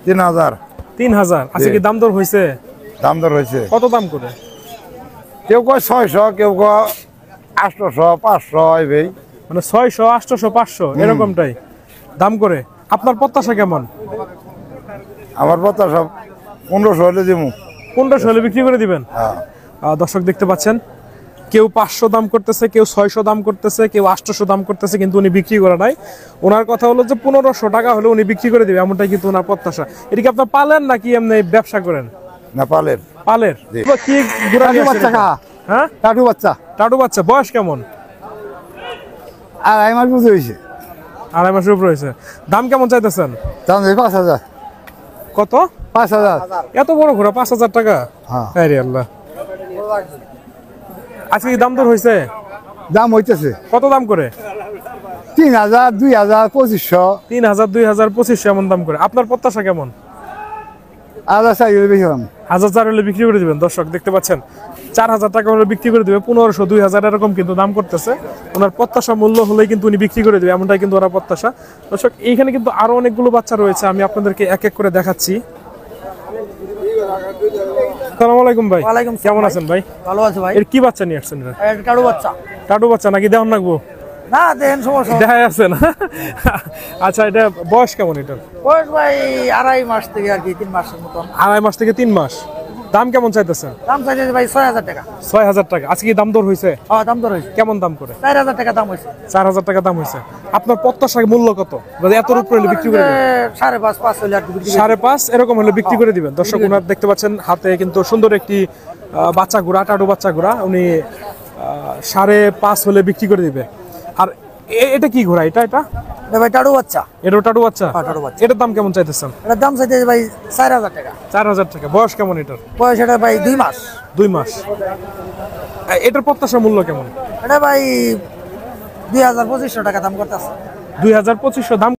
3000। 3000। আচ্ছা, কি দাম দর হয়েছে? দাম দর হয়েছে। কত দাম করে? কেউ কয় 600, কেউ কয় 800, 500 এইভাবে। মানে 600, 800, 500 এরকমটাই দাম করে। আপনার প্রত্যাশা কেমন? আমার কথা সব 1500 হলে দিমু। 1500 হলে বিক্রি করে দিবেন? হ্যাঁ। দর্শক দেখতে পাচ্ছেন, কেউ 500 দাম করতেছে, কেউ 600 দাম করতেছে, কেউ 800 দাম করতেছে, কিন্তু উনি বিক্রি করে নাই। ওনার কথা হলো যে 1500 টাকা হলে উনি বিক্রি করে দিবে, এমনটাই কিন্তু ওনার প্রত্যাশা। এটা কি আপনার পালেন নাকি এমনি ব্যবসা করেন? না, পালের। পালের। জি। কি গুড়া নিয়ে আসছেন বাচ্চা এটা? খা। হ্যাঁ, টাটু বাচ্চা। টাটু বাচ্চা। বয়স কেমন? আর আড়াই মাস বুঝে হয়েছে। 2.5 মাসের উপরে হয়েছে। দাম কেমন চাইতেছেন? দাম 5000। কত? 5000। এত বড় ঘোড়া 5000 টাকা? হ্যাঁ। আরে আল্লাহ। আজকে কি দাম দর হয়েছে? দাম হইতেছে কত দাম করে? 3000, 2000, 2500। 3000, 2000, 2500 এমন দাম করে। আপনার প্রত্যাশা কেমন? আলাদা চাই বেশি দাম। 1004 হলে বিক্রি করে দিবেন। দর্শক দেখতে পাচ্ছেন, 4000 টাকা হলে বিক্রি করে দিবে। 1500, 2000 এরকম কিন্তু দাম করতেছে। ওনার প্রত্যাশা মূল্য হলেই কিন্তু উনি বিক্রি করে দিবে, এমনটাই কিন্তু ওনার প্রত্যাশা। দর্শক, এইখানে কিন্তু আরো অনেকগুলো বাচ্চা রয়েছে, আমি আপনাদেরকে এক এক করে দেখাচ্ছি। আসসালামু আলাইকুম ভাই। ওয়ালাইকুম আসসালাম কেমন ভাই। আছেন ভাই? ভালো আছে ভাই। এর কি বাচ্চা নিয়ে আসছেন? এটা এটা কাড়ু বাচ্চা। টাটু বাচ্চা নাকি দেওয়ান লাগবো? না দেন সমস্যা নেই। দেখা যাচ্ছে না। আচ্ছা, এটা বয়স কেমন এটার? বয়স ভাই 2.5 মাস থেকে আর কি 3 মাসের মতন। 2.5 মাস থেকে 3 মাস। দাম কেমন চাইতেছেন? দাম চাইছে ভাই 6000 টাকা। 6000 টাকা। আজকে কি দাম দর হয়েছে? হ্যাঁ, দাম দর হয়েছে। কেমন দাম করে? 4000 টাকা দাম হয়েছে। 4000 টাকা দাম হয়েছে। আপনার প্রত্যাশা মূল্য কত? যদি এত উপরে হলে বিক্রি করে দিবেন? 5.5 5 হলে আর কি বিক্রি করে 5.5 এরকম হলে বিক্রি করে দিবেন। দর্শক, ওনার দেখতে পাচ্ছেন হাতে কিন্তু সুন্দর একটি বাচ্চা ঘোড়া, টাটু বাচ্চা ঘোড়া। উনি 5.5 হলে বিক্রি করে দিবে। আর এটা কি ঘোড়া? এটা এটা ভাই টাড়ু বাচ্চা। এটা টাটু বাচ্চা? হ্যাঁ, টাটু বাচ্চা। এটার দাম কেমন চাইতেছেন? এটার দাম চাইছে ভাই 4000 টাকা। 4000 টাকা। বয়স কেমন এটার? বয়স এটা ভাই 2 মাস। 2 মাস। এটার প্রত্যাশা মূল্য কেমন? এটা ভাই 2500 টাকা দাম করতেছে। 2500 দাম